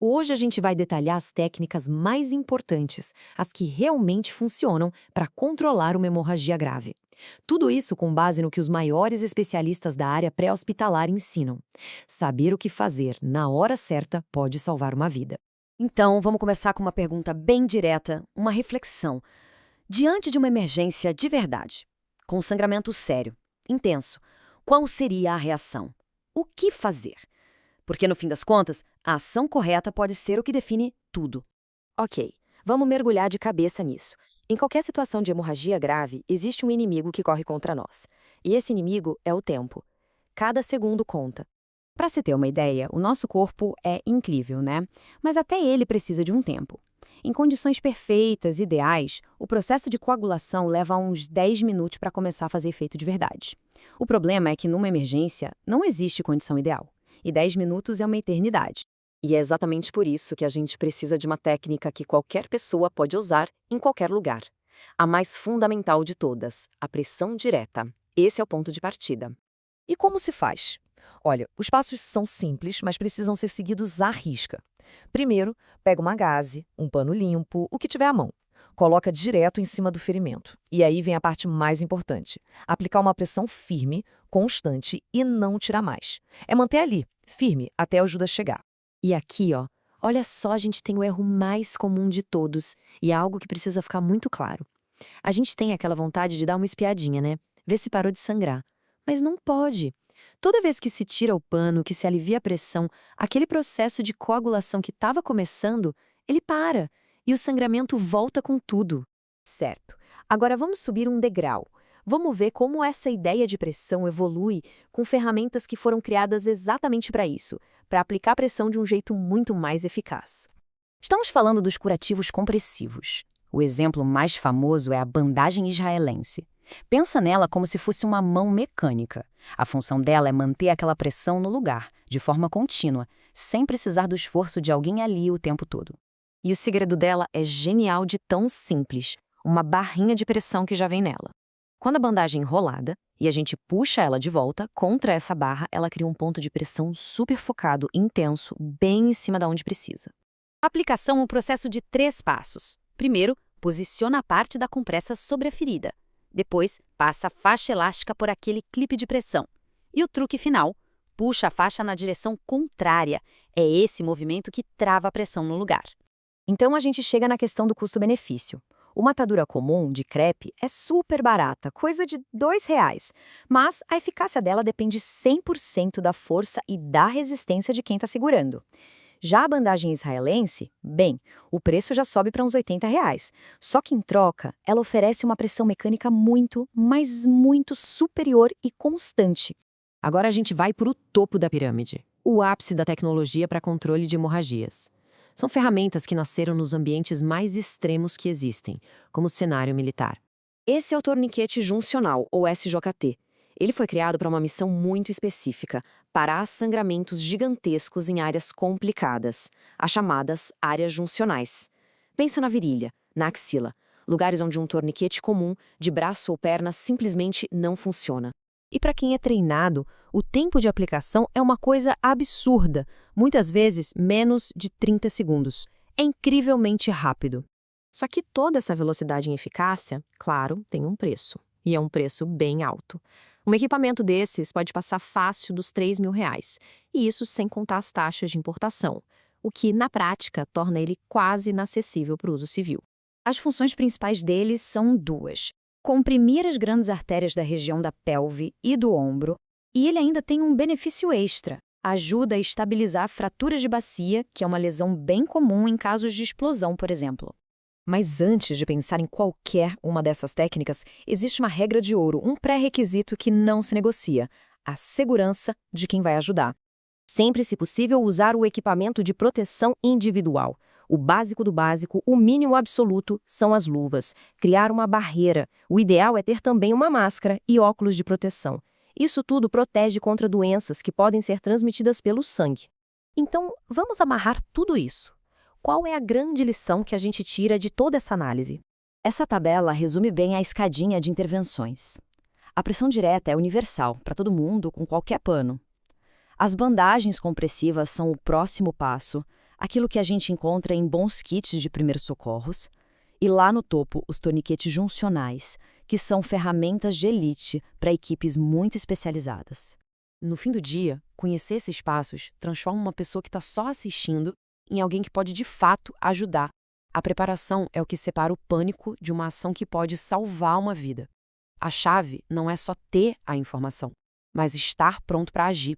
Hoje a gente vai detalhar as técnicas mais importantes, as que realmente funcionam para controlar uma hemorragia grave. Tudo isso com base no que os maiores especialistas da área pré-hospitalar ensinam. Saber o que fazer na hora certa pode salvar uma vida. Então, vamos começar com uma pergunta bem direta, uma reflexão. Diante de uma emergência de verdade, com um sangramento sério, intenso, qual seria a reação? O que fazer? Porque, no fim das contas, a ação correta pode ser o que define tudo. Ok, vamos mergulhar de cabeça nisso. Em qualquer situação de hemorragia grave, existe um inimigo que corre contra nós. E esse inimigo é o tempo. Cada segundo conta. Para se ter uma ideia, o nosso corpo é incrível, né? Mas até ele precisa de um tempo. Em condições perfeitas, ideais, o processo de coagulação leva uns 10 minutos para começar a fazer efeito de verdade. O problema é que numa emergência não existe condição ideal. E 10 minutos é uma eternidade. E é exatamente por isso que a gente precisa de uma técnica que qualquer pessoa pode usar em qualquer lugar. A mais fundamental de todas, a pressão direta. Esse é o ponto de partida. E como se faz? Olha, os passos são simples, mas precisam ser seguidos à risca. Primeiro, pega uma gaze, um pano limpo, o que tiver à mão. Coloca direto em cima do ferimento. E aí vem a parte mais importante. Aplicar uma pressão firme, constante e não tirar mais. É manter ali, firme, até a ajuda chegar. E aqui, ó, olha só, a gente tem o erro mais comum de todos, e é algo que precisa ficar muito claro. A gente tem aquela vontade de dar uma espiadinha, né? Ver se parou de sangrar. Mas não pode. Toda vez que se tira o pano, que se alivia a pressão, aquele processo de coagulação que estava começando, ele para, e o sangramento volta com tudo. Certo. Agora vamos subir um degrau. Vamos ver como essa ideia de pressão evolui com ferramentas que foram criadas exatamente para isso, para aplicar pressão de um jeito muito mais eficaz. Estamos falando dos curativos compressivos. O exemplo mais famoso é a bandagem israelense. Pensa nela como se fosse uma mão mecânica. A função dela é manter aquela pressão no lugar, de forma contínua, sem precisar do esforço de alguém ali o tempo todo. E o segredo dela é genial de tão simples, uma barrinha de pressão que já vem nela. Quando a bandagem é enrolada e a gente puxa ela de volta, contra essa barra, ela cria um ponto de pressão super focado, intenso, bem em cima da onde precisa. A aplicação é um processo de 3 passos. Primeiro, posiciona a parte da compressa sobre a ferida. Depois, passa a faixa elástica por aquele clipe de pressão. E o truque final, puxa a faixa na direção contrária. É esse movimento que trava a pressão no lugar. Então a gente chega na questão do custo-benefício. Uma atadura comum, de crepe, é super barata, coisa de R$ 2, mas a eficácia dela depende 100% da força e da resistência de quem está segurando. Já a bandagem israelense, bem, o preço já sobe para uns R$ 80. Só que em troca, ela oferece uma pressão mecânica muito, mas muito superior e constante. Agora a gente vai para o topo da pirâmide, o ápice da tecnologia para controle de hemorragias. São ferramentas que nasceram nos ambientes mais extremos que existem, como o cenário militar. Esse é o torniquete juncional, ou SJT. Ele foi criado para uma missão muito específica, parar sangramentos gigantescos em áreas complicadas, as chamadas áreas juncionais. Pensa na virilha, na axila, lugares onde um torniquete comum, de braço ou perna, simplesmente não funciona. E para quem é treinado, o tempo de aplicação é uma coisa absurda, muitas vezes menos de 30 segundos. É incrivelmente rápido. Só que toda essa velocidade e eficácia, claro, tem um preço. E é um preço bem alto. Um equipamento desses pode passar fácil dos R$ 3.000, e isso sem contar as taxas de importação, o que, na prática, torna ele quase inacessível para o uso civil. As funções principais deles são 2. Comprimir as grandes artérias da região da pelve e do ombro, e ele ainda tem um benefício extra. Ajuda a estabilizar fraturas de bacia, que é uma lesão bem comum em casos de explosão, por exemplo. Mas antes de pensar em qualquer uma dessas técnicas, existe uma regra de ouro, um pré-requisito que não se negocia: a segurança de quem vai ajudar. Sempre, se possível, usar o equipamento de proteção individual. O básico do básico, o mínimo absoluto, são as luvas. Criar uma barreira. O ideal é ter também uma máscara e óculos de proteção. Isso tudo protege contra doenças que podem ser transmitidas pelo sangue. Então, vamos amarrar tudo isso. Qual é a grande lição que a gente tira de toda essa análise? Essa tabela resume bem a escadinha de intervenções. A pressão direta é universal, para todo mundo, com qualquer pano. As bandagens compressivas são o próximo passo, aquilo que a gente encontra em bons kits de primeiros socorros, e lá no topo, os torniquetes juncionais, que são ferramentas de elite para equipes muito especializadas. No fim do dia, conhecer esses passos transforma uma pessoa que está só assistindo em alguém que pode de fato ajudar. A preparação é o que separa o pânico de uma ação que pode salvar uma vida. A chave não é só ter a informação, mas estar pronto para agir.